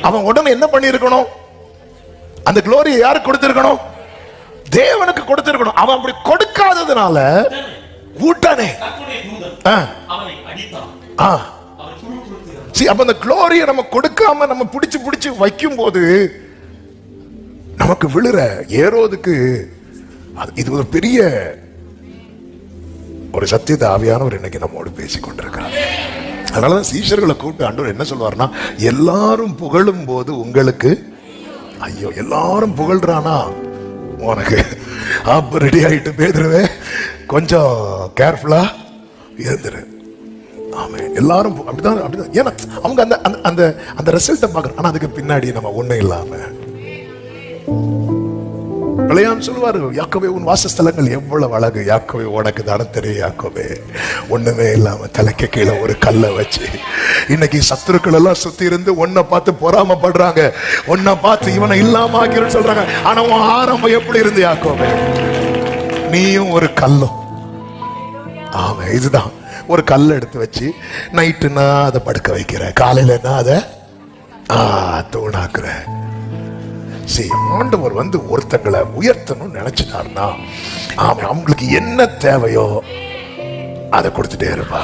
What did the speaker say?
அவன் உடனே என்ன பண்ணி இருக்கணும்? அந்த குளோரியை யாருக்கு கொடுத்திருக்கணும்? தேவனுக்கு கொடுத்திருக்கணும். அவன் அப்படி கொடுக்காததுனால ஊட்டானே அப்ப அந்த குளோரியை நம்ம கொடுக்காம நம்ம பிடிச்சு பிடிச்சு வைக்கும் போது நமக்கு விழுற ஏரோதுக்கு இது ஒரு பெரிய ஒரு சத்தியத்தை ஆவியானவர் இன்னைக்கு நம்மோடு பேசிக் கொண்டிருக்கிறார். அதனாலதான் சீஷர்களை கூப்பிட்டு ஆண்டவர் என்ன சொல்வார்னா, எல்லாரும் புகழும் போது உங்களுக்கு ஐயோ, எல்லாரும் புகழ்றானா உனக்கு அப்ப ரெடி ஆயிட்டு பேதுருவே கொஞ்சம் கேர்ஃபுல்லா இருந்துரு. ஆமா, எல்லாரும் அப்படிதான் அப்படிதான். ஏன்னா அவங்க அந்த அந்த அந்த ரிசல்ட்டை பார்க்கணும். ஆனா அதுக்கு பின்னாடி நம்ம ஒண்ணும் இல்லாம பிள்ளையான் சொல்லுவாரு, யாக்கோபே உன் வாசஸ்தலங்கள் எவ்வளவு அழகு, யாக்கோபே உனக்கு தானே தெரியும், யாக்கோபே ஒண்ணுமே இல்லாம தலைக்கு கீழே ஒரு கல்லை வச்சு இன்னைக்கு சத்துருக்கள் எல்லாம் சுத்தி இருந்து ஒன்ன பார்த்து பொறாமப்படுறாங்க, ஒன்ன பார்த்து இவனை இல்லாம ஆக்கிரும் சொல்றாங்க. ஆனா உன் ஆரம்பம் எப்படி இருந்து யாக்கோபே? நீயும் ஒரு கல்லும். ஆமா, இதுதான் ஒரு கல்லை எடுத்து வச்சு நைட்டுனா அதை படுக்க வைக்கிற, காலையிலன்னா அதை தூணாக்குற. ஆண்டவர் வந்து ஒருத்தங்களை உயர்த்தணும்னு நினைச்சிட்டாருன்னா அவங்களுக்கு என்ன தேவையோ அதை கொடுத்துட்டே இருப்பா.